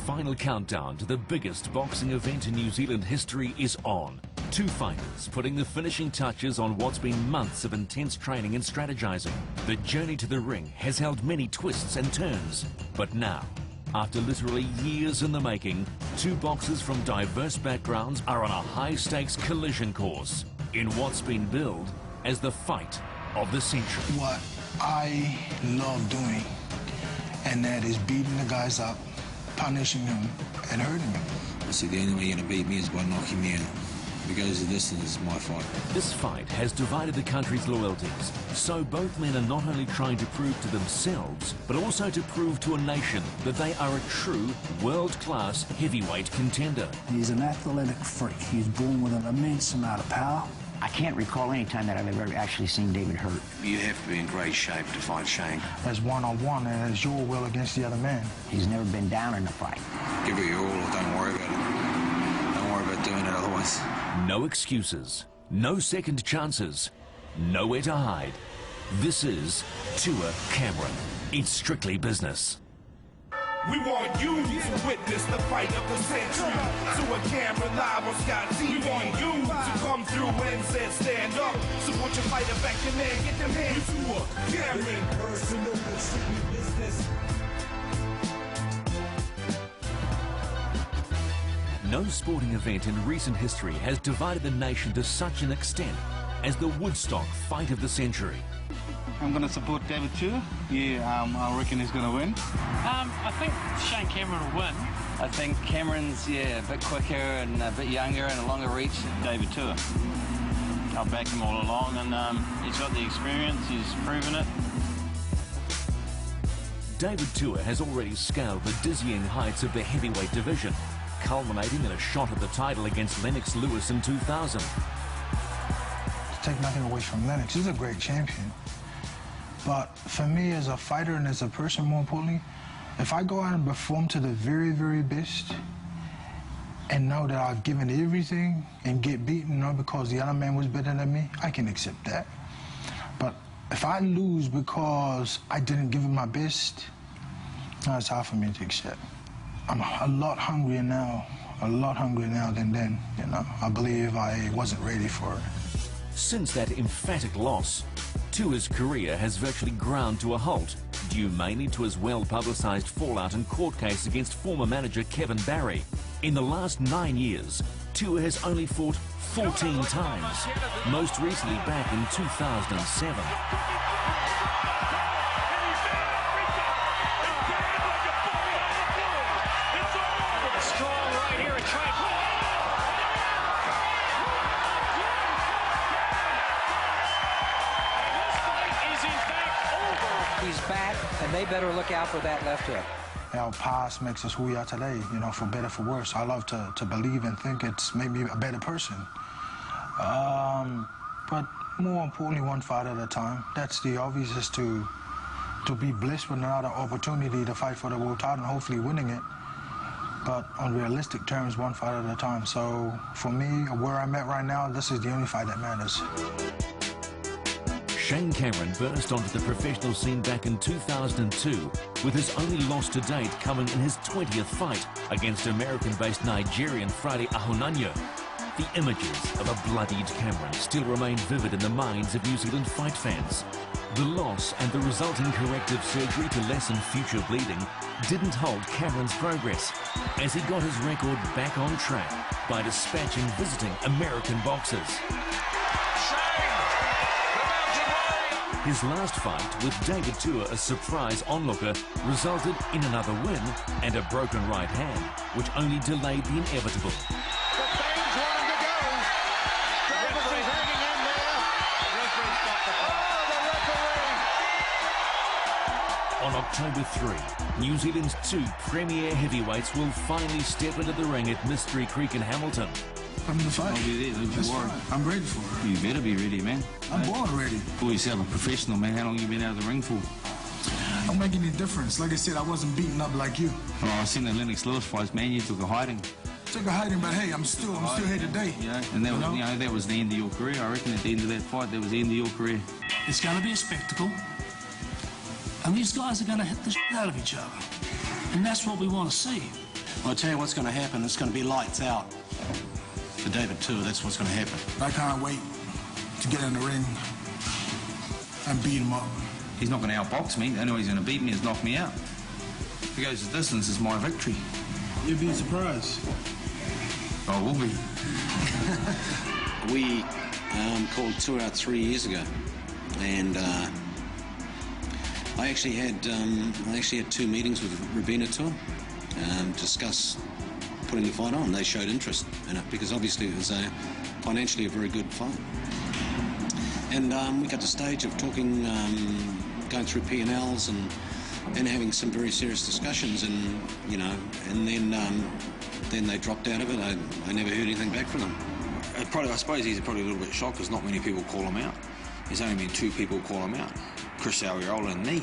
final countdown to the biggest boxing event in New Zealand history is on. Two fighters putting the finishing touches on what's been months of intense training and strategizing. The journey to the ring has held many twists and turns. But now, after literally years in the making, two boxers from diverse backgrounds are on a high-stakes collision course in what's been billed as the fight of the century. What I love doing, and that is beating the guys up, punishing them, and hurting them. I said the only way you're going to beat me is by knocking me out. If it goes the distance, it's my fight. This fight has divided the country's loyalties, so both men are not only trying to prove to themselves, but also to prove to a nation that they are a true world-class heavyweight contender. He's an athletic freak. He's born with an immense amount of power. I can't recall any time that I've ever actually seen David hurt. You have to be in great shape to fight Shane. As one-on-one, and as your will against the other man. He's never been down in a fight. Give it your all, or don't worry about it. Don't worry about doing it otherwise. No excuses, no second chances, nowhere to hide. This is Tuaminator. It's strictly business. We want you to witness the fight of the century. Tuaminator live on Scott TV. We want you to come through and say stand up. Support your fighter back in there, get them hands. Tuaminator. Personal and strictly business. No sporting event in recent history has divided the nation to such an extent as the Woodstock fight of the century. I'm going to support David Tua. Yeah, I reckon he's going to win. I think Shane Cameron will win. I think Cameron's, a bit quicker and a bit younger and a longer reach. David Tua. I've backed him all along, and he's got the experience, he's proven it. David Tua has already scaled the dizzying heights of the heavyweight division, culminating in a shot at the title against Lennox Lewis in 2000. To take nothing away from Lennox, he's a great champion. But for me as a fighter and as a person, more importantly, if I go out and perform to the very, very best and know that I've given everything and get beaten, not because the other man was better than me, I can accept that. But if I lose because I didn't give it my best, it's hard for me to accept. I'm a lot hungrier now than then, you know. I believe I wasn't ready for it. Since that emphatic loss, Tua's career has virtually ground to a halt, due mainly to his well-publicized fallout and court case against former manager Kevin Barry. In the last 9 years, Tua has only fought 14 times, most recently back in 2007. He's back, and they better look out for that left hook. Our past makes us who we are today, you know, for better, for worse. I love to believe and think it's made me a better person. But more importantly, one fight at a time. That's the obvious, is to be blessed with another opportunity to fight for the world title and hopefully winning it. But on realistic terms, one fight at a time. So for me, where I'm at right now, this is the only fight that matters. Shane Cameron burst onto the professional scene back in 2002, with his only loss to date coming in his 20th fight against American-based Nigerian Friday Ahunanya. The images of a bloodied Cameron still remain vivid in the minds of New Zealand fight fans. The loss and the resulting corrective surgery to lessen future bleeding didn't halt Cameron's progress, as he got his record back on track by dispatching visiting American boxers. His last fight with David Tua, a surprise onlooker, resulted in another win and a broken right hand, which only delayed the inevitable. The fans want him to go. The referee's hanging in there. The referee's got the ball. Oh, the referee! On October 3, New Zealand's two premier heavyweights will finally step into the ring at Mystery Creek in Hamilton. I'm in the fight. I'll be there, don't you worry. I'm ready for it. You better be ready, man. I'm born ready. Call yourself a professional, man. How long you been out of the ring for? I'm making a difference. Like I said, I wasn't beaten up like you. Well, I seen the Lennox Lewis fights, man. You took a hiding. Took a hiding, but hey, I'm still here today. Yeah, and that was the end of your career. I reckon at the end of that fight, that was the end of your career. It's going to be a spectacle, and these guys are going to hit the shit out of each other, and that's what we want to see. Well, I tell you what's going to happen. It's going to be lights out for David Tua. That's what's going to happen. I can't wait to get in the ring and beat him up. He's not going to outbox me. The only way he's going to beat me is knock me out. If he goes the distance, it's my victory. You'd be surprised. I will be. We called Tua out 3 years ago, and I actually had 2 meetings with Rabina Tua to discuss putting the fight on. They showed interest in it because obviously it was financially a very good fight. And we got to the stage of talking, going through P&Ls and having some very serious discussions, and you know, and then they dropped out of it. I never heard anything back from them. I suppose he's probably a little bit shocked because not many people call him out. There's only been 2 people call him out, Chris Ariola and me,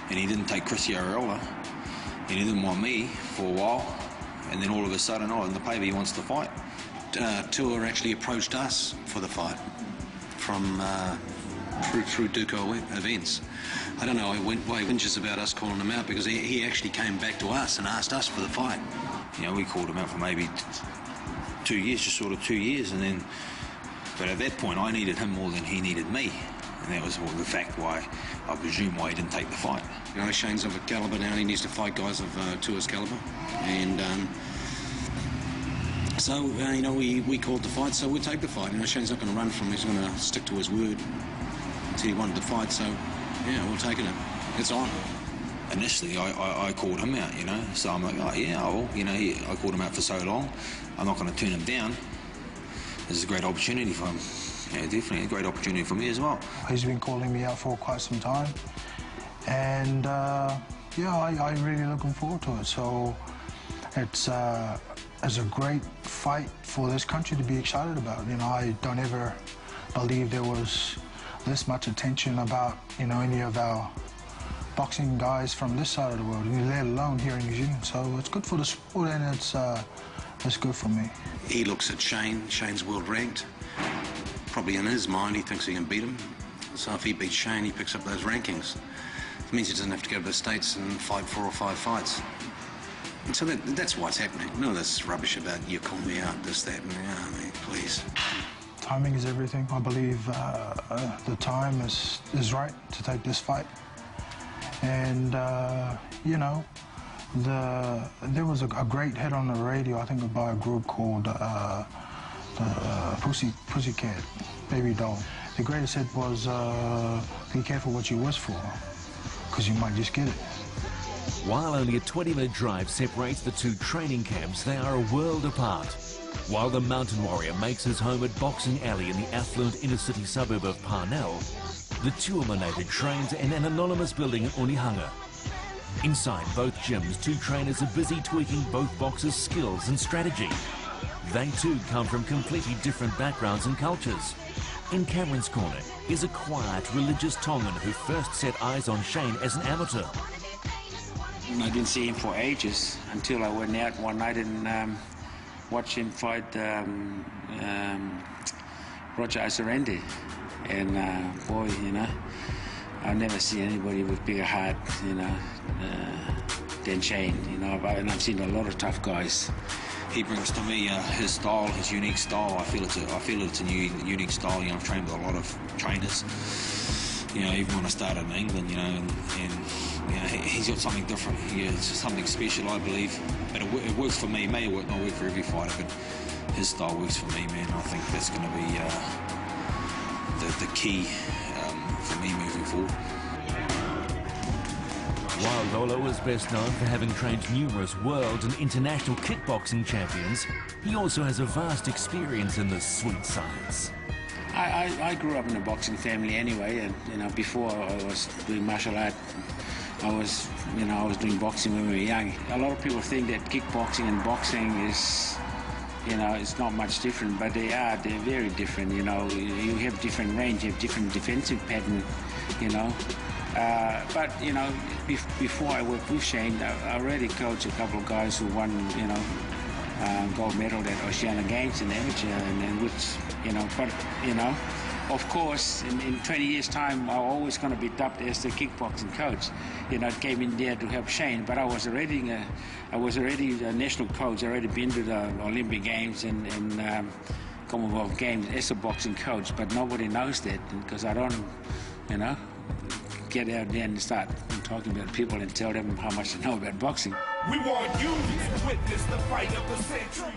and he didn't take Chris Ariola, and he didn't want me for a while, and then all of a sudden, in the paper he wants to fight. Tua actually approached us for the fight from through Duco events. I don't know why he whinges about us calling him out, because he actually came back to us and asked us for the fight. You know, we called him out for maybe 2 years, just sort of 2 years, and then, but at that point I needed him more than he needed me, and that was the fact why, I presume, why he didn't take the fight. You know, Shane's of a caliber now, he needs to fight guys of Tua's caliber, and so, you know, we called the fight, so we'll take the fight. You know, Shane's not going to run from him, he's going to stick to his word. So he wanted the fight, so, yeah, we're taking it. It's on. Initially, I called him out, you know, so I'm like, oh, yeah, I will. You know, I called him out for so long, I'm not going to turn him down. This is a great opportunity for him. Yeah, definitely a great opportunity for me as well. He's been calling me out for quite some time, and, yeah, I'm really looking forward to it. So it's a great fight for this country to be excited about. You know, I don't ever believe there was this much attention about, you know, any of our boxing guys from this side of the world, let alone here in New Zealand. So it's good for the sport, and it's good for me. He looks at Shane. Shane's world ranked. Probably in his mind, he thinks he can beat him. So if he beats Shane, he picks up those rankings. It means he doesn't have to go to the States and fight 4 or 5 fights. And so that's why it's happening. None of this rubbish about you call me out, this, that, and I mean, please. Timing is everything. I believe the time is right to take this fight. And, you know, there was a great hit on the radio, I think, by a group called Pussycat, Baby Doll. The greatest hit was, be careful what you wish for, because you might just get it. While only a 20-minute drive separates the 2 training camps, they are a world apart. While the mountain warrior makes his home at Boxing Alley in the affluent inner-city suburb of Parnell, the Tuaminator trains in an anonymous building in Onehunga. Inside both gyms, 2 trainers are busy tweaking both boxers' skills and strategy. They too come from completely different backgrounds and cultures. In Cameron's corner is a quiet, religious Tongan who first set eyes on Shane as an amateur. I didn't see him for ages until I went out one night and watched him fight Roger Asarendi. And boy, you know, I've never seen anybody with bigger heart, you know, than Shane. You know, and I've seen a lot of tough guys. He brings to me his style, his unique style. I feel it's a unique style. You know, I've trained with a lot of trainers. You know, even when I started in England, you know, and you know, he's got something different. It's something special, I believe. But it works for me. It may not work for every fighter, but his style works for me, man. I think that's going to be the key for me moving forward. While Lolo is best known for having trained numerous world and international kickboxing champions, he also has a vast experience in the sweet science. I grew up in a boxing family anyway, and you know, before I was doing martial art, I was doing boxing when we were young. A lot of people think that kickboxing and boxing is, you know, it's not much different, but they're very different. You know, you have different range, you have different defensive pattern, you know. But you know, before I worked with Shane, I already coached a couple of guys who won, you know, gold medal at Oceania Games in amateur, and which, you know, but you know, of course, in 20 years' time, I'm always going to be dubbed as the kickboxing coach. You know, I came in there to help Shane, but I was already a national coach. I already been to the Olympic Games and Commonwealth Games as a boxing coach, but nobody knows that because I don't, you know, get out there and start talking about people and tell them how much I know about boxing. We want you to witness the fight of the century.